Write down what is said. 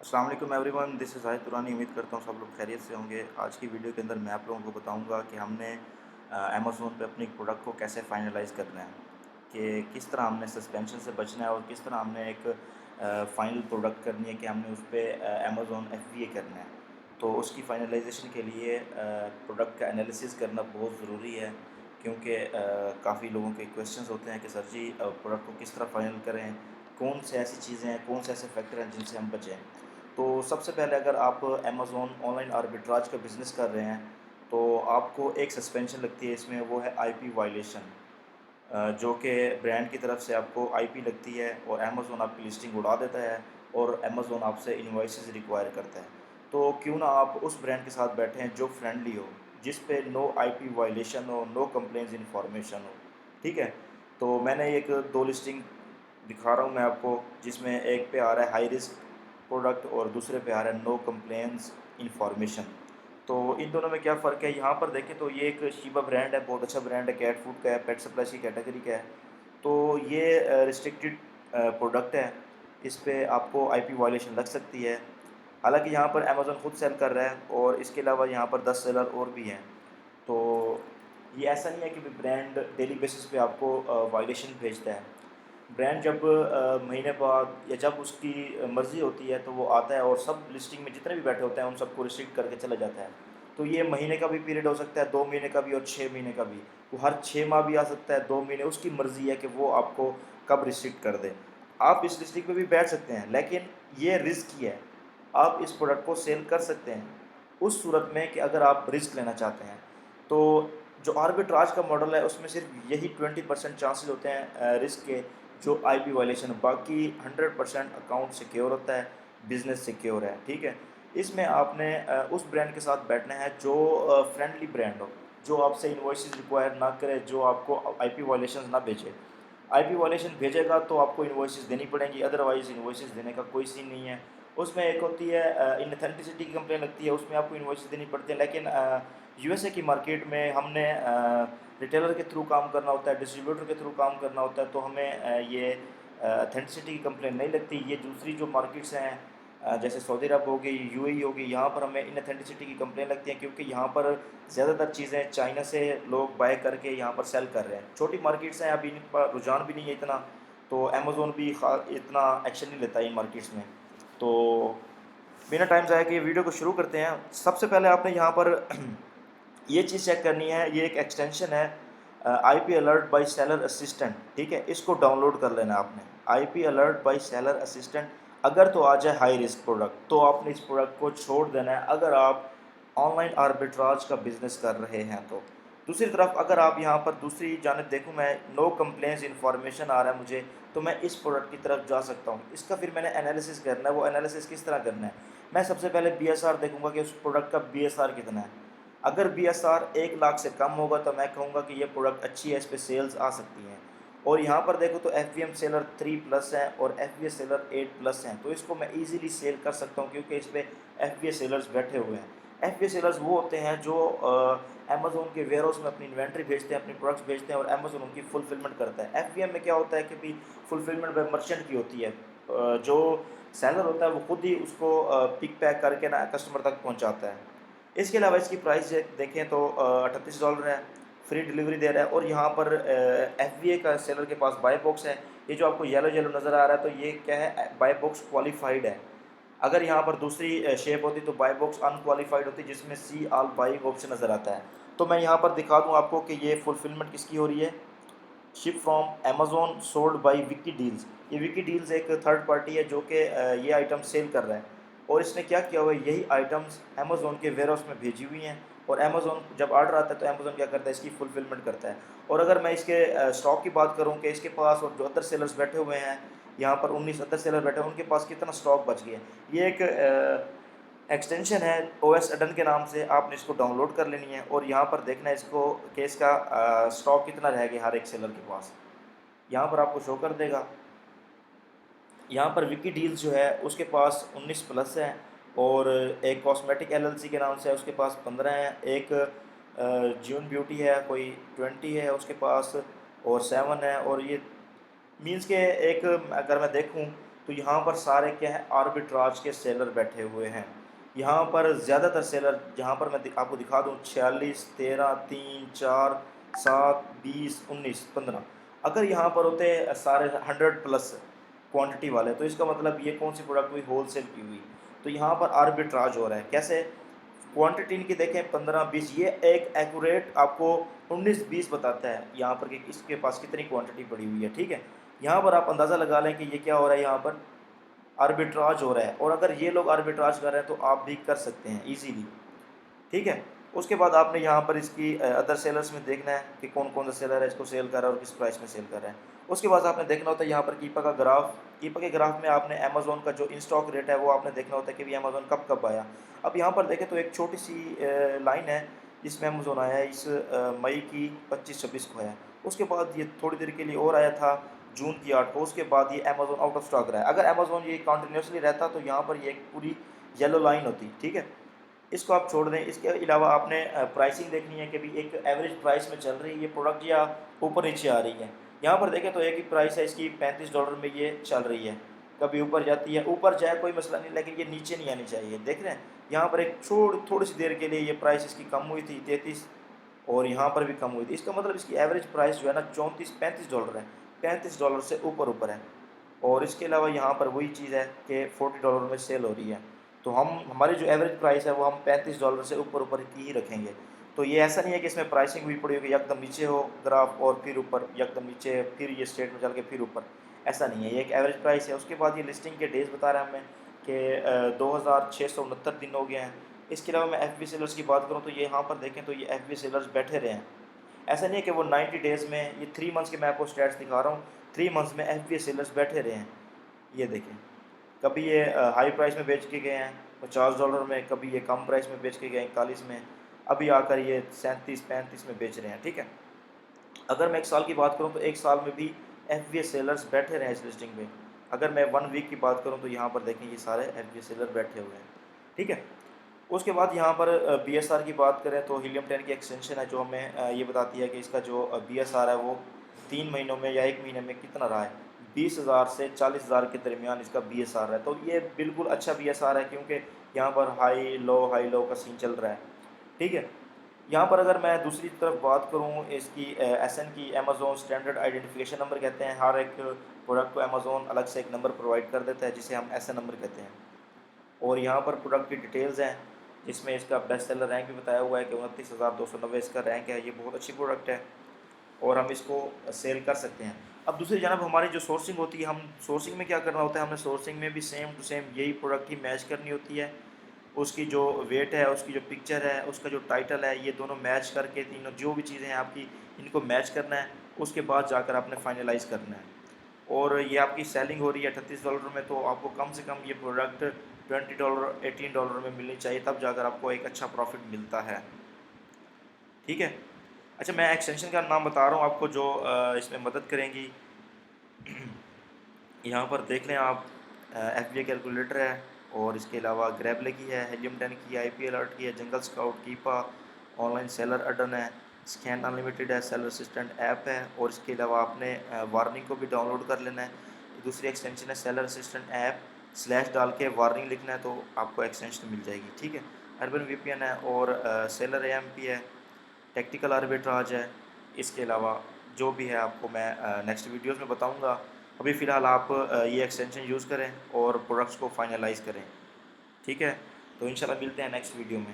अस्सलाम वालेकुम everyone, this is Zahid तुरानी। उम्मीद करता हूँ सब लोग खैरियत से होंगे। आज की वीडियो के अंदर मैं आप लोगों को बताऊंगा कि हमने अमेज़ोन पे अपनी प्रोडक्ट को कैसे फाइनलाइज़ करना है, कि किस तरह हमने सस्पेंशन से बचना है और किस तरह हमने एक फ़ाइनल प्रोडक्ट करनी है कि हमने उस पर अमेज़ोन FBA करना है। तो उसकी फाइनलाइजेशन के लिए प्रोडक्ट का एनालिसिस करना बहुत ज़रूरी है, क्योंकि काफ़ी लोगों के क्वेश्चंस होते हैं कि सर जी प्रोडक्ट को किस तरह फाइनल करें, कौन से ऐसी चीज़ें हैं, कौन से ऐसे फैक्टर हैं जिनसे हम बचें। तो सबसे पहले अगर आप अमेज़ॉन ऑनलाइन आर्बिट्राज का बिज़नेस कर रहे हैं, तो आपको एक सस्पेंशन लगती है इसमें, वो है आईपी वायलेशन, जो कि ब्रांड की तरफ से आपको आईपी लगती है और अमेज़ॉन आपकी लिस्टिंग उड़ा देता है और अमेज़ॉन आपसे इनवॉइसेस रिक्वायर करता है। तो क्यों ना आप उस ब्रांड के साथ बैठें जो फ्रेंडली हो, जिस पे नो आईपी वायलेशन हो, नो कंप्लेंट्स इन्फॉर्मेशन हो। ठीक है। तो मैंने एक दो लिस्टिंग दिखा रहा हूँ मैं आपको, जिसमें एक पे आ रहा है हाई रिस्क प्रोडक्ट और दूसरे पे आ रहा है नो कंप्लेंट्स इन्फॉर्मेशन। तो इन दोनों में क्या फ़र्क है, यहाँ पर देखें तो ये एक शीबा ब्रांड है, बहुत अच्छा ब्रांड है, कैट फूड का है, पेट सप्लाईज की कैटेगरी का है। तो ये रिस्ट्रिक्टेड प्रोडक्ट है, इस पे आपको आईपी वायलेशन लग सकती है। हालांकि यहाँ पर अमेज़न खुद सेल कर रहा है और इसके अलावा यहाँ पर 10 सेलर और भी हैं। तो ये ऐसा नहीं है कि ब्रांड डेली बेसिस पे आपको वायलेशन भेजता है। ब्रांड जब महीने बाद या जब उसकी मर्ज़ी होती है तो वो आता है और सब लिस्टिंग में जितने भी बैठे होते हैं उन सबको रिस्ट्रिक्ट करके चला जाता है। तो ये महीने का भी पीरियड हो सकता है, 2 महीने का भी और 6 महीने का भी। वो हर 6 माह भी आ सकता है, 2 महीने, उसकी मर्ज़ी है कि वो आपको कब रिस्ट्रिक्ट कर दे। आप इस लिस्टिंग पे भी बैठ सकते हैं, लेकिन ये रिस्की है। आप इस प्रोडक्ट को सेल कर सकते हैं उस सूरत में कि अगर आप रिस्क लेना चाहते हैं। तो जो आर्बिट्राज का मॉडल है उसमें सिर्फ यही 20% चांसेस होते हैं रिस्क के, जो आईपी वायलेशन, बाकी 100% अकाउंट सिक्योर होता है, बिज़नेस सिक्योर है। ठीक है। इसमें आपने उस ब्रांड के साथ बैठना है जो फ्रेंडली ब्रांड हो, जो आपसे इन्वॉइसेस रिक्वायर ना करे, जो आपको आईपी वायलेशन ना भेजे। आईपी वायलेशन भेजेगा तो आपको इन्वॉइसेस देनी पड़ेंगी, अदरवाइज़ इन्वॉइसेस देने का कोई सीन नहीं है। उसमें एक होती है इनऑथेंटिसिटी की कंप्लेन लगती है, उसमें आपको इन्वॉइसेस देनी पड़ती है। लेकिन यूएसए की मार्केट में हमने रिटेलर के थ्रू काम करना होता है, डिस्ट्रीब्यूटर के थ्रू काम करना होता है, तो हमें ये ऑथेंटिसिटी की कंप्लेन नहीं लगती। ये दूसरी जो मार्केट्स हैं, जैसे सऊदी अरब हो गई, यूएई हो गई, यहाँ पर हमें इनऑथेंटिसिटी की कंप्लेन लगती है, क्योंकि यहाँ पर ज़्यादातर चीज़ें चाइना से लोग बाय करके यहाँ पर सेल कर रहे हैं। छोटी मार्केट्स हैं, अभी इन पर रुझान भी नहीं है इतना, तो अमेज़ोन भी इतना एक्शन नहीं लेता इन मार्केट्स में। तो बिना टाइम ज़ाया किए वीडियो को शुरू करते हैं। सबसे पहले आपने यहाँ पर ये चीज़ चेक करनी है, ये एक एक्सटेंशन है IP alert by seller assistant. ठीक है, इसको डाउनलोड कर लेना है आपने। IP alert by seller assistant अगर तो आ जाए हाई रिस्क प्रोडक्ट, तो आपने इस प्रोडक्ट को छोड़ देना है अगर आप ऑनलाइन आर्बिट्राज का बिजनेस कर रहे हैं तो। दूसरी तरफ अगर आप यहाँ पर दूसरी जानब देखूँ मैं, नो कंप्लेंट्स इन्फॉर्मेशन आ रहा है मुझे, तो मैं इस प्रोडक्ट की तरफ जा सकता हूँ। इसका फिर मैंने एनालिसिस करना है। वो एनालिसिस किस तरह करना है, मैं सबसे पहले बीएसआर देखूंगा कि उस प्रोडक्ट का बीएसआर कितना है। अगर बीएसआर 1 लाख से कम होगा तो मैं कहूँगा कि ये प्रोडक्ट अच्छी है, इस पर सेल्स आ सकती हैं। और यहाँ पर देखो तो एफ सेलर 3+ है और एफ सेलर 8+ हैं, तो इसको मैं इजीली सेल कर सकता हूँ, क्योंकि इस पर एफ सेलर्स बैठे हुए हैं। एफ सेलर्स वो होते हैं जो अमेज़ोन के वेयर हाउस में अपनी इन्वेंट्री भेजते हैं, अपनी प्रोडक्ट्स भेजते हैं और अमेज़ोन उनकी फुलफिलमेंट करता है। एफ में क्या होता है कि भी फुलफिलमेंट मर्चेंट की होती है, जो सेलर होता है वो खुद ही उसको पिक पैक करके ना कस्टमर तक पहुँचाता है। इसके अलावा इसकी प्राइस देखें तो $38 है, फ्री डिलीवरी दे रहा है। और यहाँ पर एफ का सेलर के पास बाय बॉक्स है। ये जो आपको येलो येलो नज़र आ रहा है, तो ये क्या है, बाय बॉक्स क्वालिफाइड है। अगर यहाँ पर दूसरी शेप होती तो बाय बॉक्स अनक्वालिफाइड होती, जिसमें सी ऑल बाइंग ऑप्शन नज़र आता है। तो मैं यहाँ पर दिखा दूँ आपको कि ये फुलफिलमेंट किसकी हो रही है। Ship from Amazon sold by Vicky deals. ये विकी डील्स एक थर्ड पार्टी है जो कि ये आइटम सेल कर रहा है। और इसने क्या किया हुआ है, यही आइटम्स अमेज़ॉन के वेयर हाउस में भेजी हुई हैं। और अमेज़ॉन जब ऑर्डर आता है तो अमेज़ॉन क्या करता है, इसकी फुलफिलमेंट करता है। और अगर मैं इसके स्टॉक की बात करूं कि इसके पास और जो अदर सेलर्स बैठे हुए हैं, यहाँ पर 19 अदर सेलर बैठे हैं, उनके पास कितना स्टॉक बच गया। ये एक एक्सटेंशन है OS अडन के नाम से, आपने इसको डाउनलोड कर लेनी है और यहाँ पर देखना है इसको कि इसका स्टॉक कितना रह गया हर एक सेलर के पास। यहाँ पर आपको शो कर देगा। यहाँ पर विकी डील्स जो है उसके पास 19+ है, और एक कॉस्मेटिक LLC के नाम से है, उसके पास 15 है। एक जून ब्यूटी है, कोई 20 है उसके पास, और 7 है। और ये मीन्स के एक, अगर मैं देखूँ तो तो यहाँ पर सारे क्या है, आर्बिट्राज के सेलर बैठे हुए हैं। यहाँ पर ज़्यादातर सेलर, जहाँ पर मैं आपको दिखा दूँ, 46, 13, 3, 4, 7, 20, 19, 15, अगर यहाँ पर होते सारे 100 प्लस क्वांटिटी वाले, तो इसका मतलब ये कौन सी प्रोडक्ट हुई, होलसेल की हुई। तो यहाँ पर आर्बिट्राज हो रहा है। कैसे? क्वांटिटी इनकी देखें 15-20, ये एक एक्यूरेट आपको 19-20 बताता है यहाँ पर कि इसके पास कितनी क्वांटिटी पड़ी हुई है। ठीक है, यहाँ पर आप अंदाज़ा लगा लें कि ये क्या हो रहा है, यहाँ पर आर्बिट्राज हो रहा है। और अगर ये लोग आर्बिट्राज कर रहे हैं तो आप भी कर सकते हैं ईजीली। ठीक है, उसके बाद आपने यहाँ पर इसकी अदर सेलर्स में देखना है कि कौन कौन सा सेलर है इसको सेल कर रहा है और किस प्राइस में सेल कर रहा है। उसके बाद आपने देखना होता है यहाँ पर कीपा का ग्राफ। कीपा के ग्राफ में आपने अमेज़ोन का जो इन स्टॉक रेट है वो आपने देखना होता है कि भी अमेज़ोन कब कब आया। अब यहाँ पर देखें तो एक छोटी सी लाइन है जिसमें अमेज़ोन आया है, इस मई की 25-26 को आया। उसके बाद ये थोड़ी देर के लिए और आया था जून की 8 को। उसके बाद ये अमेज़ोन आउट ऑफ स्टॉक रहा है। अगर अमेज़ोन ये कंटिन्यूसली रहता तो यहाँ पर ये एक पूरी येलो लाइन होती। ठीक है, इसको आप छोड़ दें। इसके अलावा आपने प्राइसिंग देखनी है कि भी एक एवरेज प्राइस में चल रही है ये प्रोडक्ट या ऊपर नीचे आ रही है। यहाँ पर देखें तो एक ही प्राइस है इसकी, $35 में ये चल रही है। कभी ऊपर जाती है, ऊपर जाए कोई मसला नहीं, लेकिन ये नीचे नहीं आनी चाहिए। देख रहे हैं, यहाँ पर एक थोड़ी सी देर के लिए ये प्राइस इसकी कम हुई थी 33, और यहाँ पर भी कम हुई थी। इसका मतलब इसकी एवरेज प्राइस जो है ना $34-35 है, $35 से ऊपर है। और इसके अलावा यहाँ पर वही चीज़ है कि $40 में सेल हो रही है। तो हम हमारी जो एवरेज प्राइस है वो हम $35 से ऊपर की ही रखेंगे। तो ये ऐसा नहीं है कि इसमें प्राइसिंग हुई पड़ी होगी, एकदम नीचे हो ग्राफ और फिर ऊपर, एकदम नीचे फिर ये स्ट्रेट में चल के फिर ऊपर, ऐसा नहीं है। ये एक एवरेज प्राइस है। उसके बाद ये लिस्टिंग के डेज बता रहा है हमें कि 2669 दिन हो गए हैं। इसके अलावा मैं एफ बी सेलर्स की बात करूँ तो ये यहाँ पर देखें तो ये एफ बी सेलर्स बैठे रहे हैं। ऐसा नहीं है कि वो 90 डेज़ में, ये 3 मंथ्स के मैं आपको स्टैट्स दिखा रहा हूँ, 3 मंथ्स में एफ बी सेलर्स बैठे रहे हैं। ये देखें, कभी ये हाई प्राइस में बेच के गए हैं $50 में, कभी ये कम प्राइस में बेच के गए 41 में, अभी आकर ये 37-35 में बेच रहे हैं। ठीक है, अगर मैं एक साल की बात करूं तो एक साल में भी एफ बी सेलर्स बैठे रहे हैं इस लिस्टिंग में। अगर मैं 1 वीक की बात करूं तो यहाँ पर देखें ये सारे एफ बी सेलर बैठे हुए हैं। ठीक है, उसके बाद यहाँ पर बी एस आर की बात करें तो हीलियम 10 की एक्सटेंशन है जो हमें ये बताती है कि इसका जो बी एस आर है वो 3 महीनों में या 1 महीने में कितना रहा है। 20,000 से 40,000 के दरमियान इसका बी एस आर है। तो ये बिल्कुल अच्छा बी एस आर है, क्योंकि यहाँ पर हाई लो का सीन चल रहा है। ठीक है, यहाँ पर अगर मैं दूसरी तरफ बात करूँ इसकी एस एन की, अमेज़ोन स्टैंडर्ड आइडेंटिफिकेशन नंबर कहते हैं। हर एक प्रोडक्ट को अमेज़ोन अलग से एक नंबर प्रोवाइड कर देता है जिसे हम एस एन नंबर कहते हैं। और यहाँ पर प्रोडक्ट की डिटेल्स हैं जिसमें इसका बेस्ट सेलर रैंक भी बताया हुआ है कि 29,290 इसका रैंक है। ये बहुत अच्छी प्रोडक्ट है और हम इसको सेल कर सकते हैं। अब दूसरी जानब हमारी जो सोर्सिंग होती है, हम सोर्सिंग में क्या करना होता है, हमें सोर्सिंग में भी सेम टू सेम यही प्रोडक्ट ही मैच करनी होती है। उसकी जो वेट है, उसकी जो पिक्चर है, उसका जो टाइटल है, ये दोनों मैच करके, तीनों जो भी चीज़ें हैं आपकी, इनको मैच करना है। उसके बाद जाकर आपने फाइनलाइज़ करना है। और ये आपकी सेलिंग हो रही है $38 में, तो आपको कम से कम ये प्रोडक्ट $20 $18 में मिलनी चाहिए, तब जाकर आपको एक अच्छा प्रॉफिट मिलता है। ठीक है, अच्छा मैं एक्सटेंशन का नाम बता रहा हूँ आपको जो इसमें मदद करेंगी। यहाँ पर देख लें आप, एफ बी ए कैलकुलेटर है, और इसके अलावा ग्रैबले की है, हीलियम 10 की है, आई पी अलर्ट की है, जंगल स्काउट, कीपा, ऑनलाइन सेलर अडन है, स्कैन अनलिमिटेड है, सेलर असिस्टेंट ऐप है, और इसके अलावा आपने वार्निंग को भी डाउनलोड कर लेना है। दूसरी एक्सटेंशन है सेलर असिस्टेंट ऐप, स्लैश डाल के वार्निंग लिखना है तो आपको एक्सटेंशन मिल जाएगी। ठीक है, अर्बन वी पी एन है, और सेलर ए एम पी है, टेक्टिकल आर्बिट्राज है। इसके अलावा जो भी है आपको मैं नेक्स्ट वीडियोस में बताऊंगा। अभी फ़िलहाल आप ये एक्सटेंशन यूज़ करें और प्रोडक्ट्स को फाइनलाइज़ करें। ठीक है, तो इंशाल्लाह मिलते हैं नेक्स्ट वीडियो में।